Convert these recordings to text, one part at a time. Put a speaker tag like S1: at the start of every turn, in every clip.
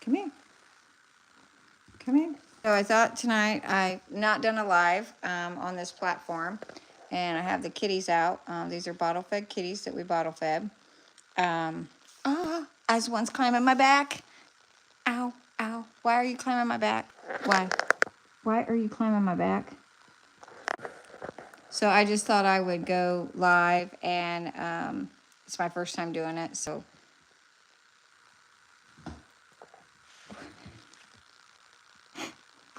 S1: Come here. Come here. So I thought tonight, I've not done a live on this platform. And I have the kitties out. These are bottle-fed kitties that we bottle-fed. As one's climbing my back. Ow, ow. Why are you climbing my back? Why? Why are you climbing my back? So I just thought I would go live, and it's my first time doing it, so.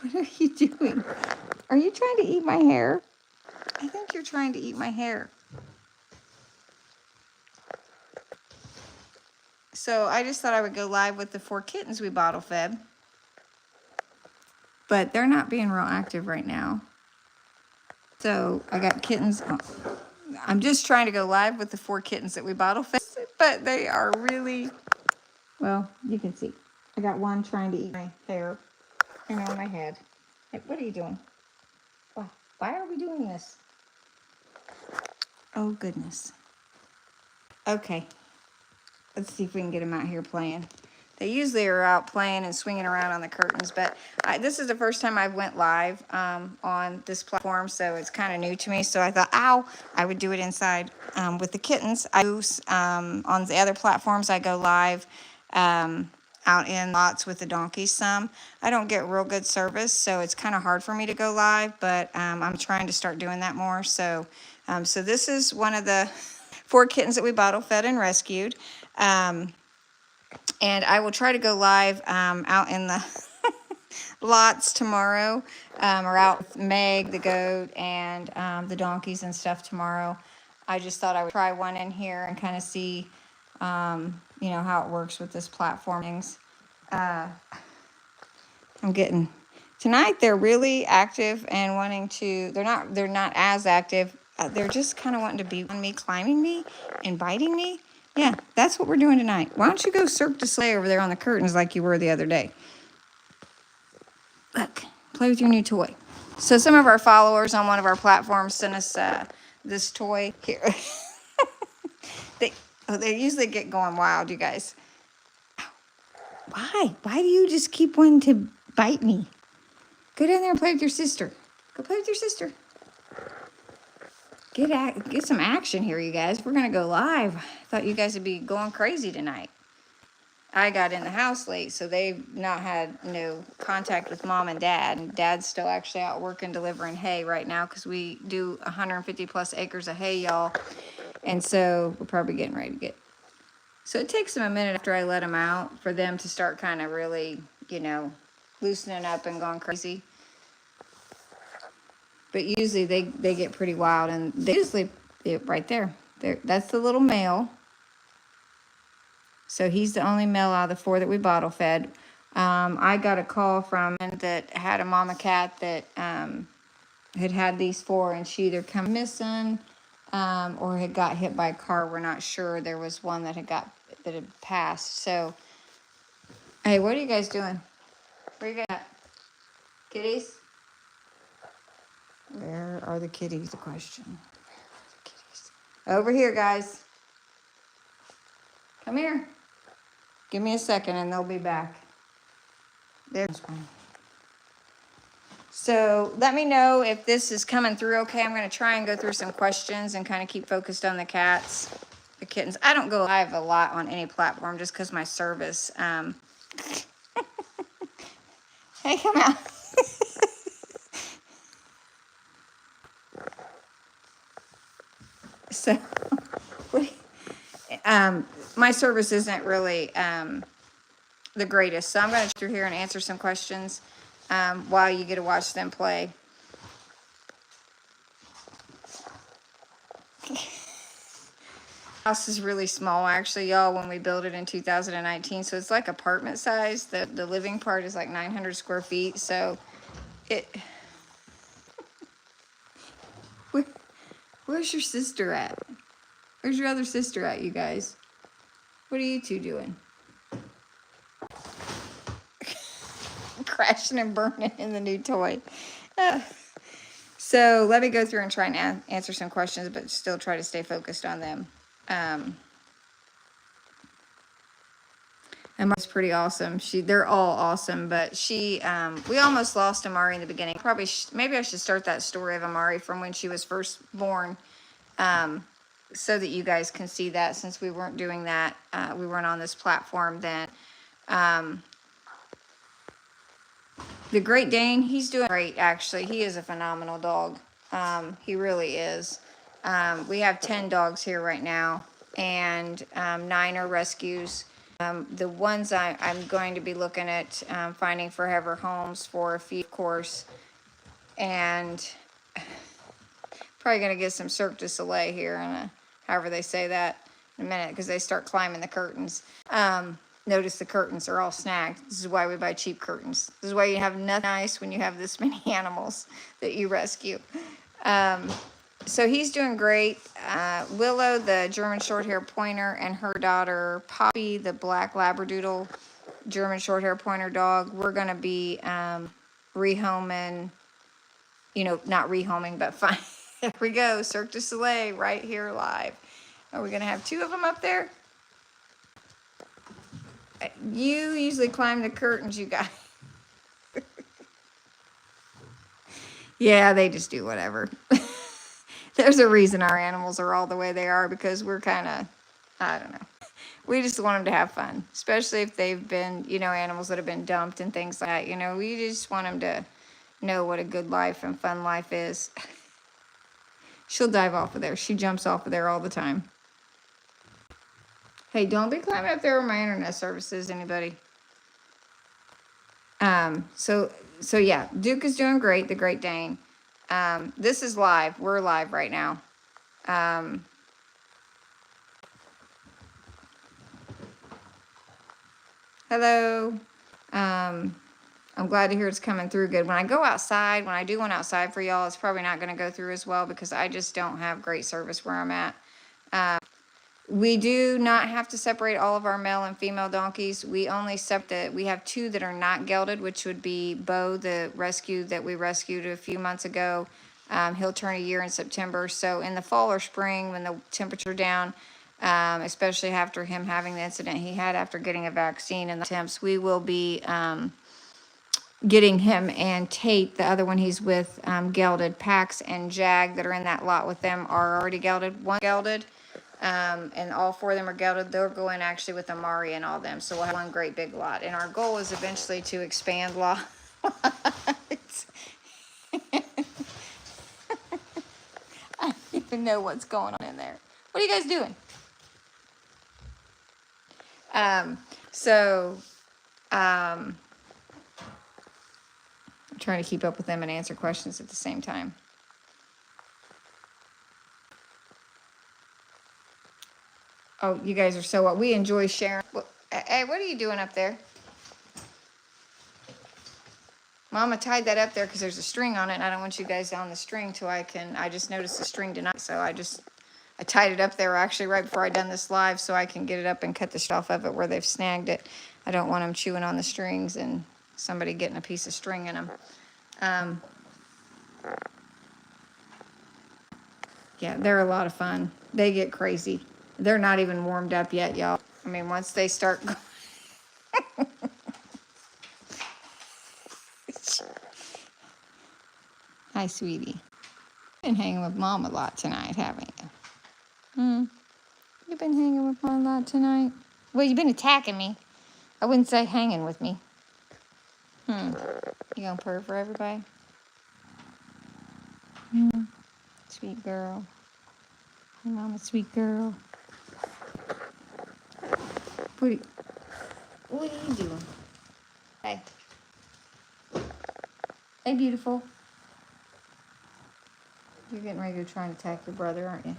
S1: What are you doing? Are you trying to eat my hair? I think you're trying to eat my hair. So I just thought I would go live with the 4 kittens we bottle fed. But they're not being real active right now. So I got kittens. I'm just trying to go live with the 4 kittens that we bottle fed. But they are really, well, you can see. I got one trying to eat my hair and on my head. Hey, what are you doing? Why are we doing this? Oh, goodness. Okay. Let's see if we can get them out here playing. They usually are out playing and swinging around on the curtains, but this is the first time I went live on this platform, so it's kind of new to me. So I thought, I would do it inside with the kittens. On the other platforms, I go live out in lots with the donkeys some. I don't get real good service, so it's kind of hard for me to go live, but I'm trying to start doing that more. So, so this is one of the 4 kittens that we bottle fed and rescued. And I will try to go live out in the lots tomorrow, or out with Meg, the goat, and the donkeys and stuff tomorrow. I just thought I would try one in here and kind of see, you know, how it works with this platform things. Tonight they're really active and wanting to, they're not as active. They're just kind of wanting to be on me, climbing me and biting me. Yeah, that's what we're doing tonight. Why don't you go Cirque du Soleil over there on the curtains like you were the other day? Look, play with your new toy. So some of our followers on one of our platforms sent us this toy here. They usually get going wild, you guys. Why? Why do you just keep wanting to bite me? Go down there and play with your sister. Go play with your sister. Get some action here, you guys. We're going to go live. I thought you guys would be going crazy tonight. I got in the house late, so they've not had no contact with Mom and Dad. And Dad's still actually out working, delivering hay right now, because we do 150 plus acres of hay, y'all. And so we're probably getting ready to get. So it takes them a minute after I let them out for them to start kind of really, you know, loosening up and going crazy. But usually they get pretty wild, and they usually, right there, that's the little male. So he's the only male out of the 4 that we bottle fed. I got a call from that had a mama cat that had these 4, and she either come missing or had got hit by a car. We're not sure. There was one that had passed. So, hey, what are you guys doing? Where you guys at? Kitties? Where are the kitties? The question. Kitties. Over here, guys. Come here. Give me a second and they'll be back. There's one. So let me know if this is coming through okay. I'm going to try and go through some questions and kind of keep focused on the cats, the kittens. I don't go live a lot on any platform just because my service. Hey, come out. So, my service isn't really the greatest. So I'm going to go through here and answer some questions while you get to watch them play. House is really small, actually, y'all, when we built it in 2019. So it's like apartment size. The living part is like 900 square feet. So where's your sister at? Where's your other sister at, you guys? What are you 2 doing? Crashing and burning in the new toy. So let me go through and try and answer some questions, but still try to stay focused on them. And Mari's pretty awesome. They're all awesome, but we almost lost Amari in the beginning. Probably, maybe I should start that story of Amari from when she was first born, so that you guys can see that, since we weren't doing that, we weren't on this platform then. The Great Dane, he's doing great, actually. He is a phenomenal dog. He really is. We have 10 dogs here right now, and 9 are rescues. The ones I'm going to be looking at finding forever homes for a few, of course, and probably going to get some Cirque du Soleil here, in however they say that, in a minute, because they start climbing the curtains. Notice the curtains are all snagged. This is why we buy cheap curtains. This is why you have nothing nice when you have this many animals that you rescue. So he's doing great. Willow, the German Shorthair Pointer, and her daughter Poppy, the Black Labradoodle German Shorthair Pointer dog, we're going to be rehoming, not rehoming, but fine. There we go, Cirque du Soleil right here live. Are we going to have 2 of them up there? You usually climb the curtains, you guys. Yeah, they just do whatever. There's a reason our animals are all the way they are, because we're kind of, I don't know. We just want them to have fun, especially if they've been, animals that have been dumped and things like that. We just want them to know what a good life and fun life is. She'll dive off of there. She jumps off of there all the time. Hey, don't be climbing up there with my internet services, anybody. So yeah, Duke is doing great, the Great Dane. This is live. We're live right now. Hello. I'm glad to hear it's coming through good. When I go outside, when I do one outside for y'all, it's probably not going to go through as well, because I just don't have great service where I'm at. We do not have to separate all of our male and female donkeys. We only we have 2 that are not gelded, which would be Bo, the rescue that we rescued a few months ago. He'll turn a year in September. So in the fall or spring, when the temperature down, especially after him having the incident he had after getting a vaccine and the temps, we will be getting him and Tate, the other one he's with, gelded. Pax and Jag that are in that lot with them are already gelded. One gelded. And all 4 of them are gelded. They'll go in actually with Amari and all them. So we'll have one great big lot. And our goal is eventually to expand lots. I don't even know what's going on in there. What are you guys doing? I'm trying to keep up with them and answer questions at the same time. Oh, you guys are so, we enjoy sharing. Hey, what are you doing up there? Mama tied that up there because there's a string on it, and I don't want you guys on the string till I just noticed the string tonight, so I tied it up there actually right before I done this live, so I can get it up and cut the stuff of it where they've snagged it. I don't want them chewing on the strings and somebody getting a piece of string in them. Yeah, they're a lot of fun. They get crazy. They're not even warmed up yet, y'all. I mean, once they start... Hi, sweetie. Been hanging with Mom a lot tonight, haven't you? You've been hanging with Mom a lot tonight? Well, you've been attacking me. I wouldn't say hanging with me. You gonna purr for everybody? Sweet girl. Hey, Mama, sweet girl. What are you doing? Hey. Hey, beautiful. You're getting ready to try and attack your brother, aren't you?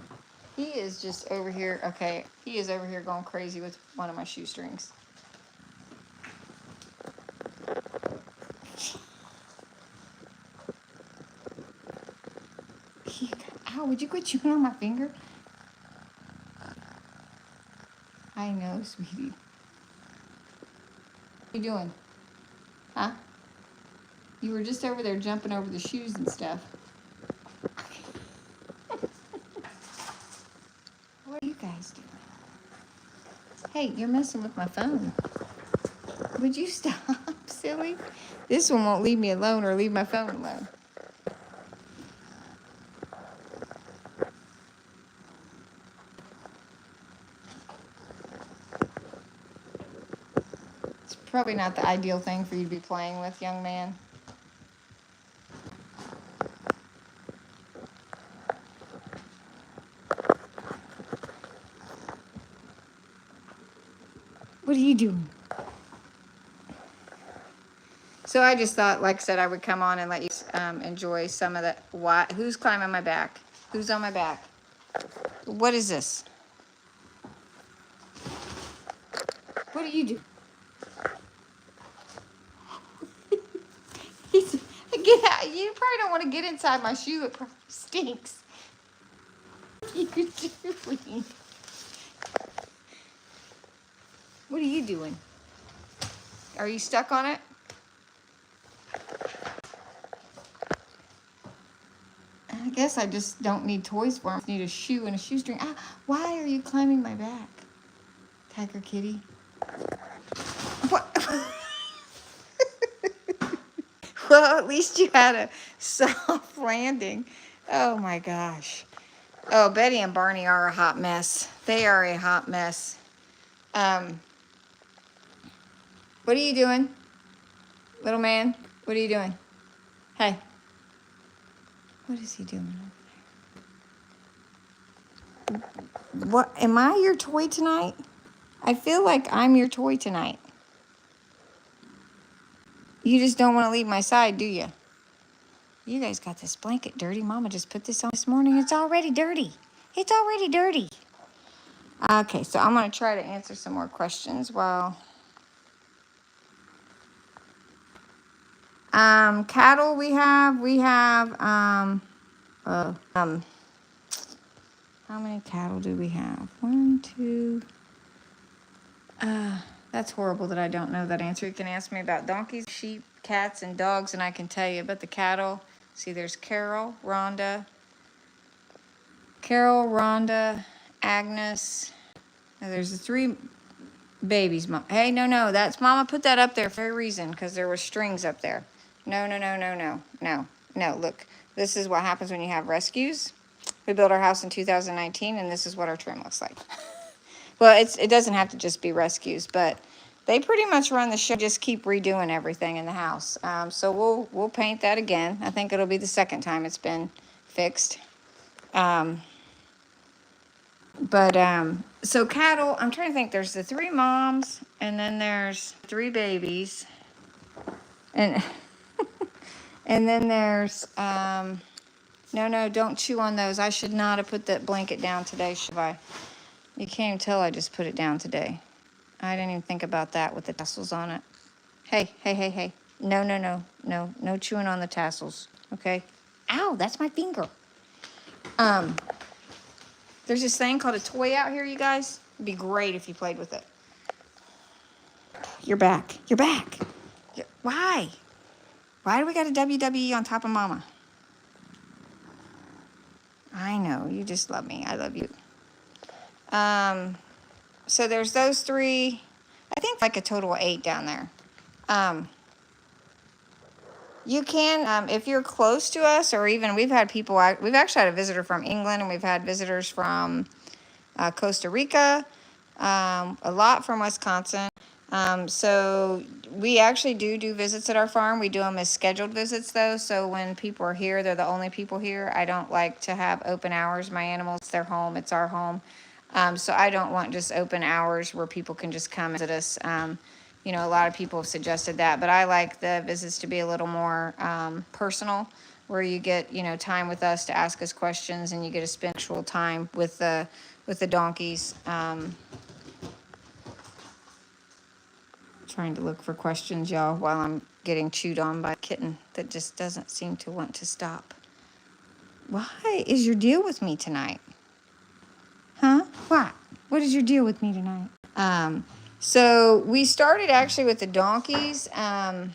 S1: He is just over here. Okay, he is over here going crazy with one of my shoestrings. Ow, would you quit chewing on my finger? I know, sweetie. What are you doing? Huh? You were just over there jumping over the shoes and stuff. What are you guys doing? Hey, you're messing with my phone. Would you stop, silly? This one won't leave me alone or leave my phone alone. It's probably not the ideal thing for you to be playing with, young man. What are you doing? So I just thought, like I said, I would come on and let you enjoy some of the... What? Who's climbing my back? Who's on my back? What is this? What do you do? Get out. You probably don't want to get inside my shoe. It probably stinks. What are you doing? What are you doing? Are you stuck on it? I guess I just don't need toys for him. I need a shoe and a shoestring. Ah, why are you climbing my back? Tiger kitty. What? Well, at least you had a soft landing. Oh my gosh. Oh, Betty and Barney are a hot mess. They are a hot mess. What are you doing? Little man, what are you doing? Hey. What is he doing over there? What, am I your toy tonight? I feel like I'm your toy tonight. You just don't want to leave my side, do you? You guys got this blanket dirty. Mama just put this on this morning. It's already dirty. It's already dirty. Okay, so I'm going to try to answer some more questions while... cattle we have, how many cattle do we have? 1, 2, that's horrible that I don't know that answer. You can ask me about donkeys, sheep, cats, and dogs, and I can tell you. But the cattle, see, there's Carol, Rhonda, Agnes. Now there's the 3 babies. Hey, no, that's Mama put that up there for a reason, because there were strings up there. No. Look, this is what happens when you have rescues. We built our house in 2019, and this is what our trim looks like. Well, it doesn't have to just be rescues, but they pretty much run the show. Just keep redoing everything in the house. So we'll paint that again. I think it'll be the second time it's been fixed. So cattle, I'm trying to think. There's the 3 moms, and then there's 3 babies, and and then there's no, don't chew on those. I should not have put that blanket down today, should I? You can't even tell I just put it down today. I didn't even think about that with the tassels on it. Hey. No chewing on the tassels, okay? Ow, that's my finger. There's this thing called a toy out here, you guys. It'd be great if you played with it. You're back. Why? Why do we got a WWE on top of Mama? I know, you just love me. I love you. So there's those 3. I think like a total of 8 down there. You can, if you're close to us, or even we've had people, we've actually had a visitor from England, and we've had visitors from Costa Rica, a lot from Wisconsin. So we actually do visits at our farm. We do them as scheduled visits, though. So when people are here, they're the only people here. I don't like to have open hours. My animals, it's their home. It's our home. So I don't want just open hours where people can just come visit us. You know, a lot of people have suggested that, but I like the visits to be a little more personal, where you get, you know, time with us to ask us questions, and you get to spend actual time with the donkeys. Trying to look for questions, y'all, while I'm getting chewed on by a kitten that just doesn't seem to want to stop. Why is your deal with me tonight? Huh? What is your deal with me tonight? So we started actually with the donkeys. Hi,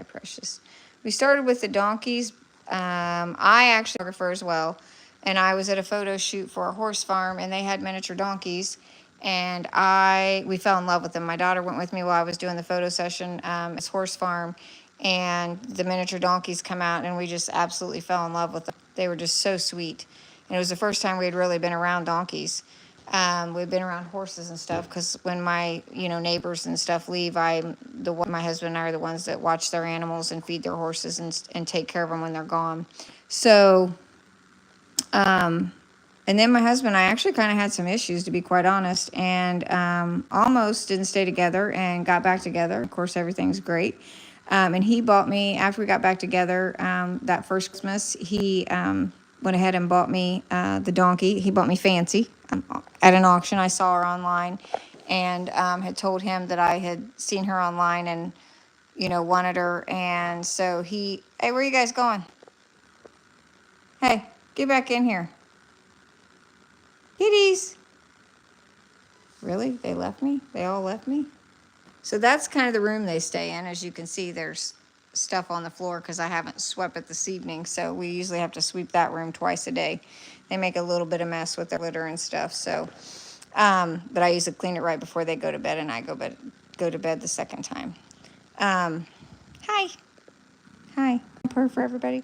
S1: Precious. We started with the donkeys. I actually photographer as well, and I was at a photo shoot for a horse farm, and they had miniature donkeys. and we fell in love with them. My daughter went with me while I was doing the photo session. It's horse farm, and the miniature donkeys come out, and we just absolutely fell in love with them. They were just so sweet, and it was the first time we had really been around donkeys. We've been around horses and stuff because when my neighbors and stuff leave, my husband and I are the ones that watch their animals and feed their horses and take care of them when they're gone. So, and then my husband and I actually kind of had some issues, to be quite honest, and almost didn't stay together and got back together. Of course, everything's great. And he bought me, after we got back together, that first Christmas, he went ahead and bought me the donkey. He bought me Fancy at an auction. I saw her online and had told him that I had seen her online and, wanted her. And so hey, where are you guys going? Hey, get back in here. Kitties. Really? They left me? They all left me? So that's kind of the room they stay in. As you can see, there's stuff on the floor because I haven't swept it this evening. So we usually have to sweep that room twice a day. They make a little bit of mess with their litter and stuff. So, but I usually clean it right before they go to bed, and I go to bed the second time. Hi. Hi. Purr for everybody.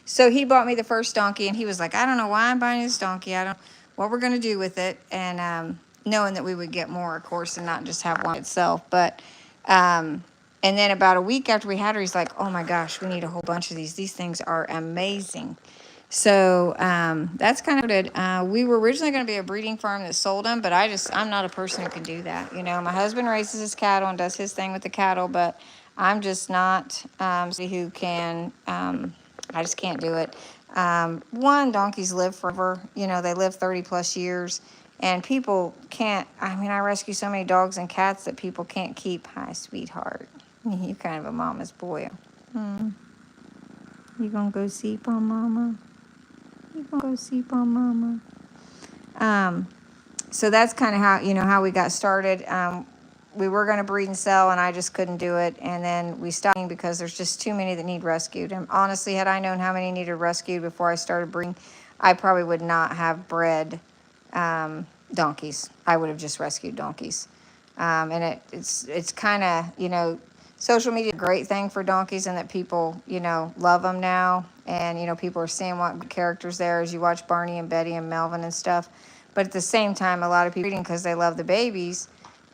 S1: So he bought me the first donkey, and he was like, I don't know why I'm buying this donkey. I don't know what we're going to do with it. And knowing that we would get more, of course, and not just have one itself. But, and then about a week after we had her, he's like, oh my gosh, we need a whole bunch of these. These things are amazing. So that's kind of it. We were originally going to be a breeding farm that sold them, but I'm not a person who can do that. My husband raises his cattle and does his thing with the cattle, but I'm just not somebody who can, I just can't do it. Donkeys live forever. They live 30 plus years, and people can't, I rescue so many dogs and cats that people can't keep. Hi, sweetheart. You're kind of a mama's boy. You gonna go sleep on mama? You gonna go sleep on mama? So that's kind of how we got started. We were going to breed and sell, and I just couldn't do it. And then we stopped because there's just too many that need rescued. And honestly, had I known how many needed rescued before I started breeding, I probably would not have bred donkeys. I would have just rescued donkeys. And it's kind of, social media is a great thing for donkeys, and that people, love them now. And, people are seeing what characters there as you watch Barney and Betty and Melvin and stuff. But at the same time, a lot of people breeding because they love the babies.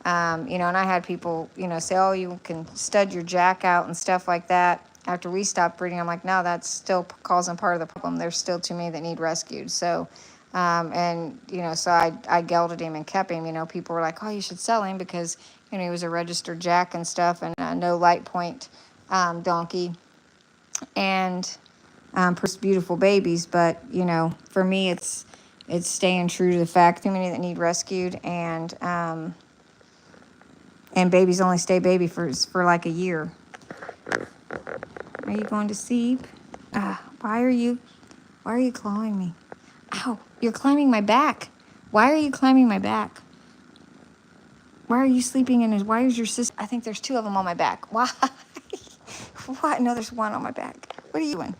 S1: And I had people, say, oh, you can stud your jack out and stuff like that. After we stopped breeding, I'm like, no, that's still causing part of the problem. There's still too many that need rescued. So, so I gelded him and kept him. People were like, oh, you should sell him because, he was a registered jack and stuff, and no light point donkey. And produced beautiful babies. But, for me, it's staying true to the fact, too many that need rescued, and babies only stay baby for like a year. Are you going to sleep? Why are you clawing me? Ow, you're climbing my back. Why are you climbing my back? Why are you sleeping why is your sister? I think there's two of them on my back. Why? What? No, there's one on my back. What are you doing?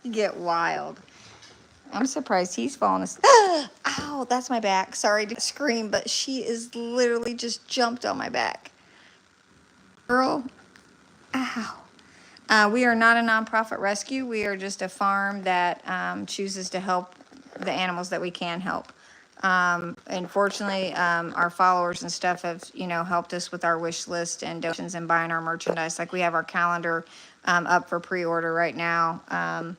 S1: You get wild. I'm surprised he's falling asleep. Ow, that's my back. Sorry to scream, but she is literally just jumped on my back. Girl, ow. We are not a nonprofit rescue. We are just a farm that chooses to help the animals that we can help. And fortunately, our followers and stuff have, helped us with our wish list and donations and buying our merchandise. Like we have our calendar up for pre-order right now.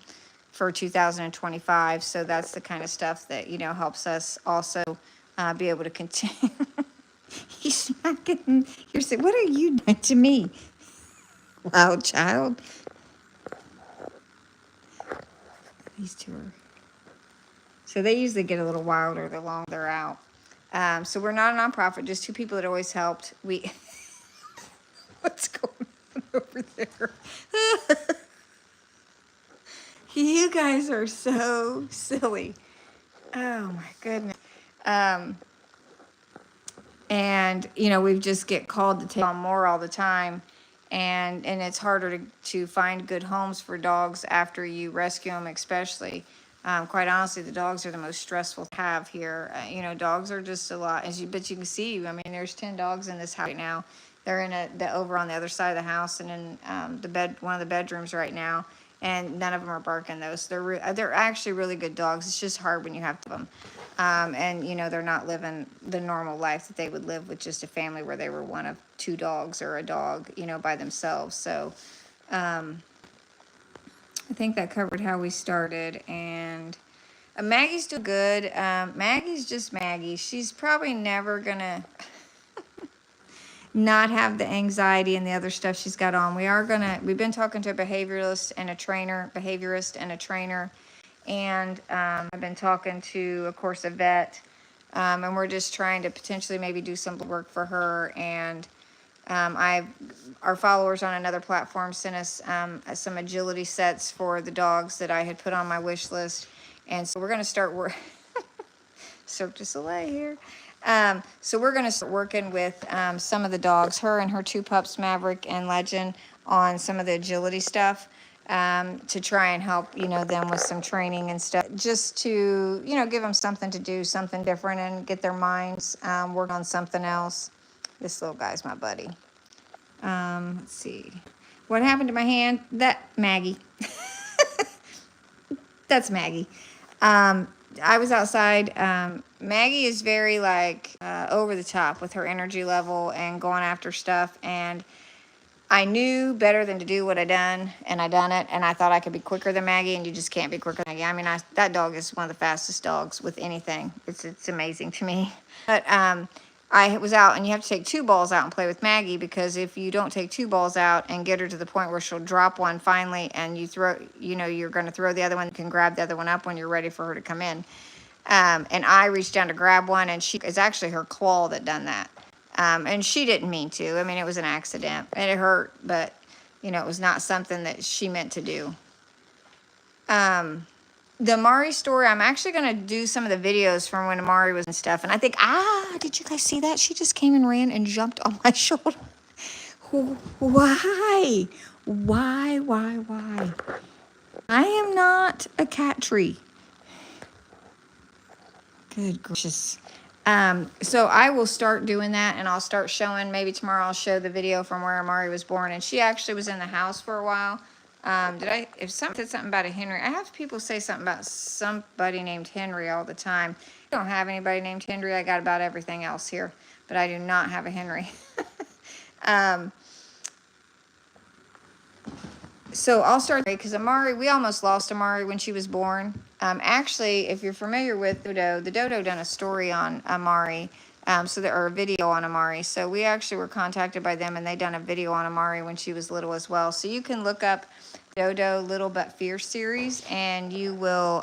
S1: For 2025, so that's the kind of stuff that helps us also be able to continue. He's smacking. You're saying, what are you doing to me, loud child? These two are. So they usually get a little wilder the longer they're out. So we're not a nonprofit, just two people that always helped. What's going on over there? You guys are so silly. Oh my goodness. And we just get called to take on more all the time. And it's harder to find good homes for dogs after you rescue them, especially. Quite honestly, the dogs are the most stressful to have here. You know, dogs are just a lot, but you can see, I mean, there's 10 dogs in this house right now. They're over on the other side of the house and in one of the bedrooms right now. And none of them are barking though. So they're actually really good dogs. It's just hard when you have them. And, you know, they're not living the normal life that they would live with just a family where they were one of 2 dogs or a dog, you know, by themselves. So I think that covered how we started. And Maggie's still good. Maggie's just Maggie. She's probably never going to not have the anxiety and the other stuff she's got on. We've been talking to a behaviorist and a trainer. And I've been talking to, of course, a vet. And we're just trying to potentially maybe do some work for her. And our followers on another platform sent us some agility sets for the dogs that I had put on my wish list. And so we're going to start Cirque du Soleil here. So we're going to start working with some of the dogs, her and her 2 pups, Maverick and Legend, on some of the agility stuff to try and help, you know, them with some training and stuff, just to, you know, give them something to do, something different, and get their minds work on something else. This little guy's my buddy. Let's see. What happened to my hand? Maggie. That's Maggie. I was outside. Maggie is very like over the top with her energy level and going after stuff. And I knew better than to do what I done, and I done it. And I thought I could be quicker than Maggie, and you just can't be quicker than Maggie. I mean, that dog is one of the fastest dogs with anything. It's amazing to me. But I was out, and you have to take 2 balls out and play with Maggie, because if you don't take 2 balls out and get her to the point where she'll drop one finally, and you're going to throw the other one, you can grab the other one up when you're ready for her to come in. And I reached down to grab one, and it's actually her claw that done that. And she didn't mean to. I mean, it was an accident, and it hurt, but, you know, it was not something that she meant to do. The Amari story, I'm actually going to do some of the videos from when Amari was and stuff. And I think, did you guys see that? She just came and ran and jumped on my shoulder. Why? Why? I am not a cat tree. Good gracious. So I will start doing that, and I'll start showing, maybe tomorrow I'll show the video from where Amari was born. And she actually was in the house for a while. If somebody said something about a Henry, I have people say something about somebody named Henry all the time. I don't have anybody named Henry. I got about everything else here, but I do not have a Henry. So I'll start, because Amari, we almost lost Amari when she was born. Actually, if you're familiar with Dodo, the Dodo done a story on Amari, or a video on Amari. So we actually were contacted by them, and they done a video on Amari when she was little as well. So you can look up Dodo Little But Fierce series, and you will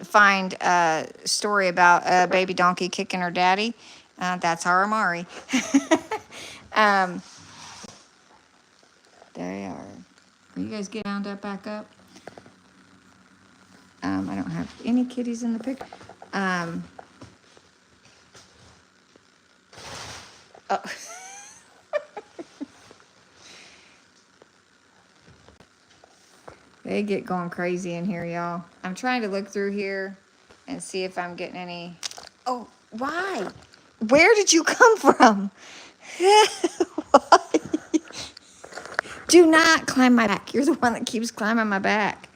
S1: find a story about a baby donkey kicking her daddy. That's our Amari. There they are. Are you guys getting wound up back up? I don't have any kitties in the picture. Oh. They get going crazy in here, y'all. I'm trying to look through here and see if I'm getting any. Oh, why? Where did you come from? Do not climb my back. You're the one that keeps climbing my back.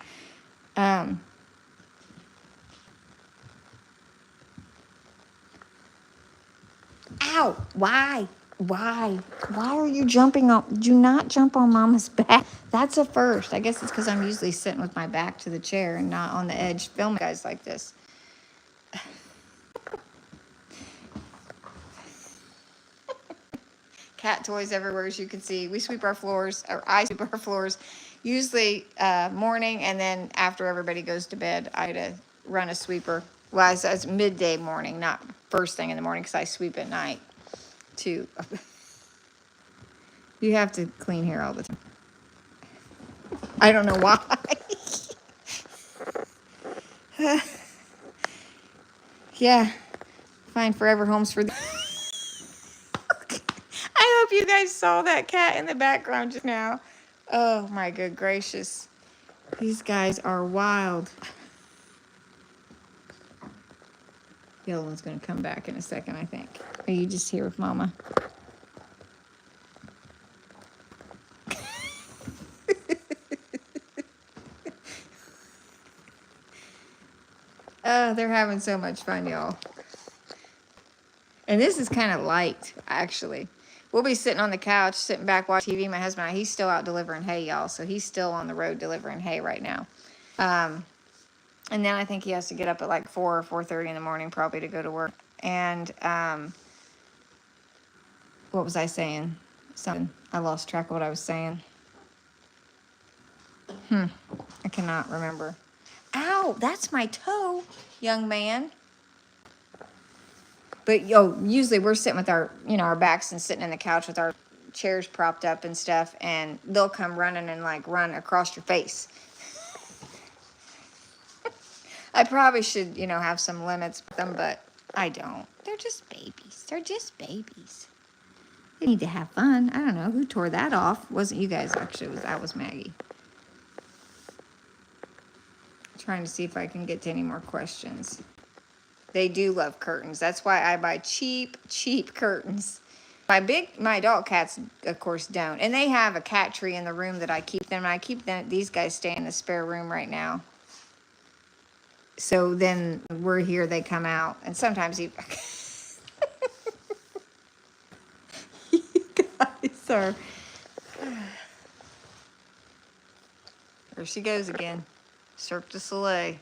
S1: Ow! Why? Why are you jumping on? Do not jump on Mama's back. That's a first. I guess it's because I'm usually sitting with my back to the chair and not on the edge filming guys like this. Cat toys everywhere, as you can see. We sweep our floors, or I sweep our floors, usually morning, and then after everybody goes to bed, I had to run a sweeper. Well, it's midday morning, not first thing in the morning, because I sweep at night too. You have to clean here all the time. I don't know why. Yeah, find forever homes for the. I hope you guys saw that cat in the background just now. Oh my good gracious. These guys are wild. The other one's going to come back in a second, I think. Are you just here with Mama? They're having so much fun, y'all. And this is kind of light, actually. We'll be sitting on the couch, sitting back, watching TV. My husband, he's still out delivering hay, y'all. So he's still on the road delivering hay right now. And then I think he has to get up at like 4 or 4:30 in the morning probably to go to work. And what was I saying? Something. I lost track of what I was saying. I cannot remember. Ow, that's my toe, young man. But usually we're sitting with our, our backs and sitting in the couch with our chairs propped up and stuff, and they'll come running and like run across your face. I probably should, have some limits with them, but I don't. They're just babies. They're just babies. They need to have fun. I don't know who tore that off. Wasn't you guys, actually. That was Maggie. Trying to see if I can get to any more questions. They do love curtains. That's why I buy cheap curtains. My adult cats, of course, don't. And they have a cat tree in the room that I keep them. And I keep them. These guys stay in the spare room right now. So then we're here, they come out. And sometimes you guys are... There she goes again. Cirque du Soleil.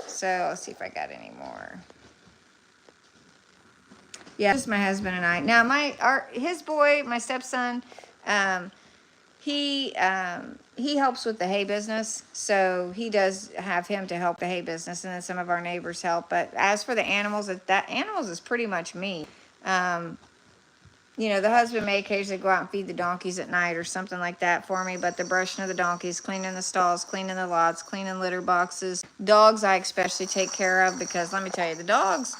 S1: So let's see if I got any more. Yeah, this is my husband and I. Now his boy, my stepson, he helps with the hay business. So he does have him to help the hay business, and then some of our neighbors help. But as for the animals, animals is pretty much me. The husband may occasionally go out and feed the donkeys at night or something like that for me, but the brushing of the donkeys, cleaning the stalls, cleaning the lots, cleaning litter boxes. Dogs I especially take care of, because let me tell you, the dogs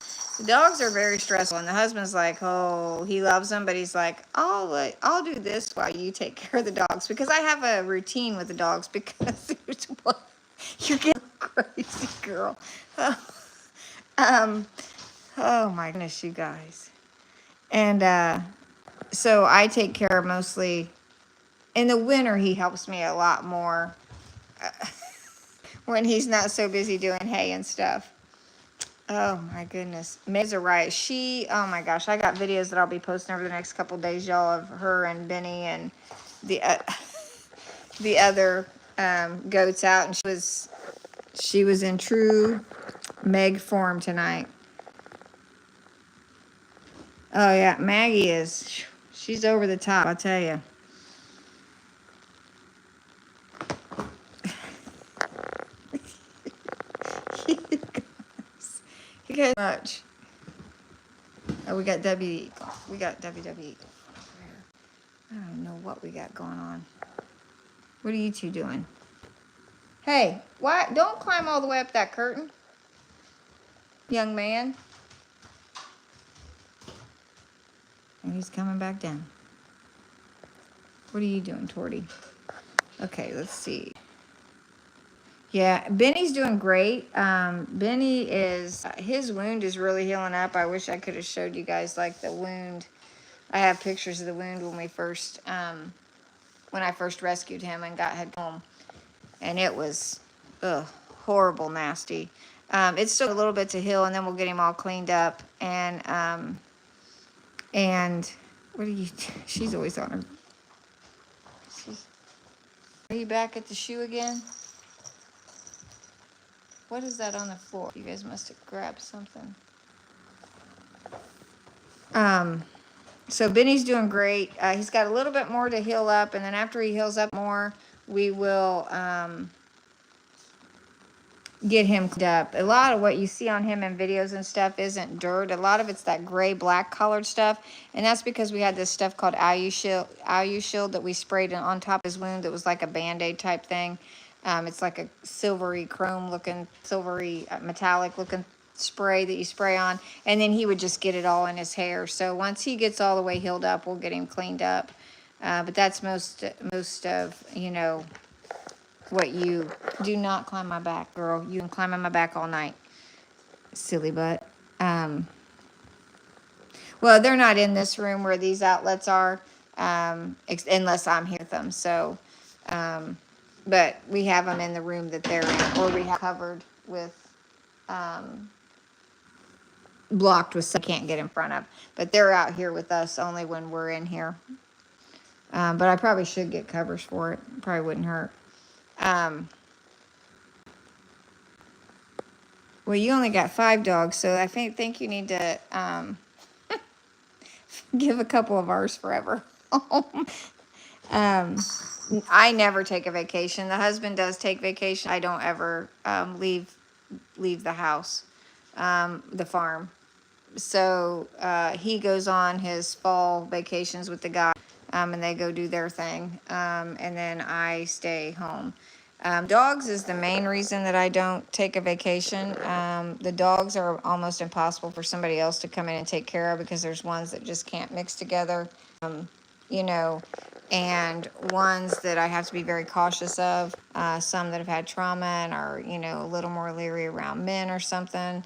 S1: are very stressful, and the husband's like, oh, he loves them, but he's like, I'll do this while you take care of the dogs, because I have a routine with the dogs, because you're getting crazy, girl. Oh my goodness, you guys. And so I take care of mostly, in the winter he helps me a lot more when he's not so busy doing hay and stuff. Oh my goodness. Meg's a riot. Oh my gosh, I got videos that I'll be posting over the next couple of days, y'all, of her and Benny and the other goats out, and she was in true Meg form tonight. Oh yeah, Maggie she's over the top, I'll tell you. You guys much. Oh, we got WWE. I don't know what we got going on. What are you two doing? Hey, why? Don't climb all the way up that curtain, young man. And he's coming back down. What are you doing, Torty? Okay, let's see. Yeah, Benny's doing great. Benny his wound is really healing up. I wish I could have showed you guys like the wound. I have pictures of the wound when I first rescued him and had home. And it was, horrible, nasty. It's still a little bit to heal, and then we'll get him all cleaned up. And what are you? She's always on her. Are you back at the shoe again? What is that on the floor? You guys must have grabbed something. So Benny's doing great. He's got a little bit more to heal up, and then after he heals up more, we will get him cleaned up. A lot of what you see on him in videos and stuff isn't dirt. A lot of it's that gray-black colored stuff, and that's because we had this stuff called Shield that we sprayed on top of his wound that was like a Band-Aid type thing. It's like a silvery chrome-looking, silvery metallic-looking spray that you spray on, and then he would just get it all in his hair. So once he gets all the way healed up, we'll get him cleaned up. But that's most of, what you do. Not climb my back, girl. You can climb on my back all night. silly butt. Well, they're not in this room where these outlets are, unless I'm here with them. So, but we have them in the room that they're in, or we have covered with, blocked with, so I can't get in front of. But they're out here with us only when we're in here. But I probably should get covers for it. Probably wouldn't hurt. Well, you only got 5 dogs, so I think you need to give a couple of ours forever. I never take a vacation. The husband does take vacation. I don't ever leave the house, the farm. So he goes on his fall vacations with the guy, and they go do their thing, and then I stay home. Dogs is the main reason that I don't take a vacation. The dogs are almost impossible for somebody else to come in and take care of, because there's ones that just can't mix together, you know, and ones that I have to be very cautious of. Some that have had trauma and are, you know, a little more leery around men or something.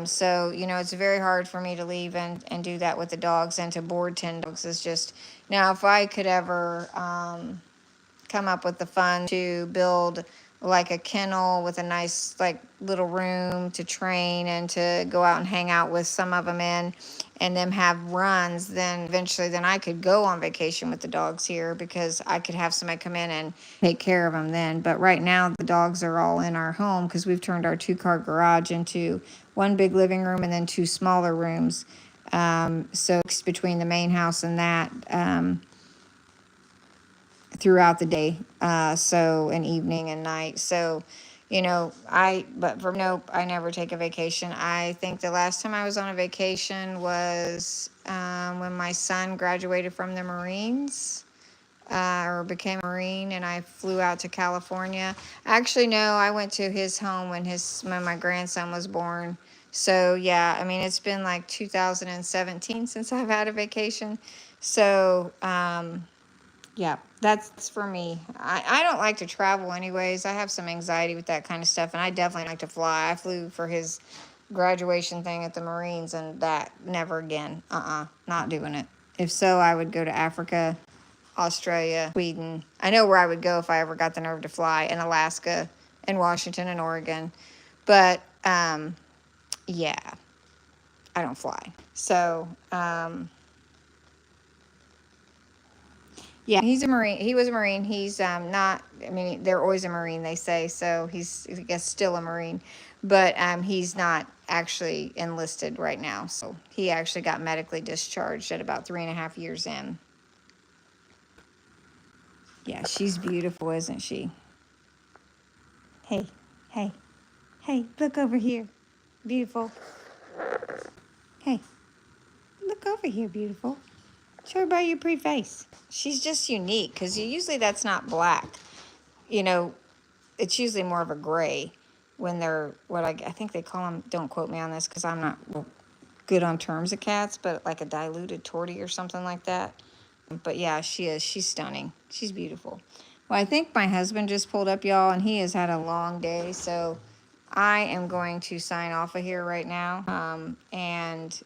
S1: So, you know, it's very hard for me to leave and do that with the dogs, and to board 10 dogs is just, now if I could ever come up with the fund to build like a kennel with a nice like little room to train and to go out and hang out with some of them in, and them have runs, then eventually then I could go on vacation with the dogs here, because I could have somebody come in and take care of them then. But right now the dogs are all in our home, because we've turned our 2-car garage into one big living room and then 2 smaller rooms. So it's between the main house and that, throughout the day, so an evening and night. So, you know, nope, I never take a vacation. I think the last time I was on a vacation was when my son graduated from the Marines, or became a Marine, and I flew out to California. Actually, no, I went to his home when my grandson was born. So yeah, I mean, it's been like 2017 since I've had a vacation. So, yeah, that's for me. I don't like to travel anyways. I have some anxiety with that kind of stuff, and I definitely like to fly. I flew for his graduation thing at the Marines, and that never again. Not doing it. If so, I would go to Africa, Australia, Sweden. I know where I would go if I ever got the nerve to fly, in Alaska and Washington and Oregon. But yeah, I don't fly. So yeah, he's a Marine. He was a Marine. He's not, I mean, they're always a Marine, they say. So he's, I guess, still a Marine. But he's not actually enlisted right now. So he actually got medically discharged at about 3.5 years in. Yeah, she's beautiful, isn't she? Hey, hey, hey, look over here. Beautiful. Hey, look over here, beautiful. Show everybody your pretty face. She's just unique, because usually that's not black. You know, it's usually more of a gray when they're, what I think they call them, don't quote me on this because I'm not good on terms of cats, but like a diluted tortie or something like that. But yeah, she is. She's stunning. She's beautiful. Well, I think my husband just pulled up, y'all, and he has had a long day. So I am going to sign off of here right now. And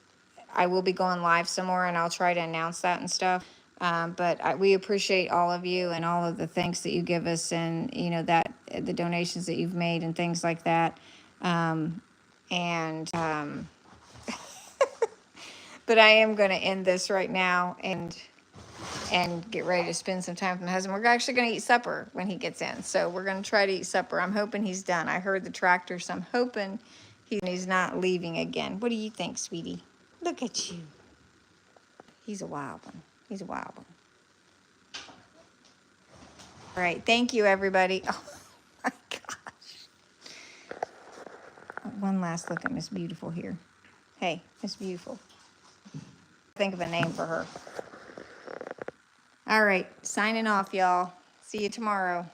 S1: I will be going live some more, and I'll try to announce that and stuff. But we appreciate all of you and all of the thanks that you give us, and you know that the donations that you've made and things like that. But I am going to end this right now and get ready to spend some time with my husband. We're actually going to eat supper when he gets in, so we're going to try to eat supper. I'm hoping he's done. I heard the tractor, so I'm hoping he's not leaving again. What do you think, sweetie? Look at you. He's a wild one. He's a wild one. All right. Thank you, everybody. Oh, my gosh. One last look at Miss Beautiful here. Hey, Miss Beautiful. Think of a name for her. All right. Signing off, y'all. See you tomorrow.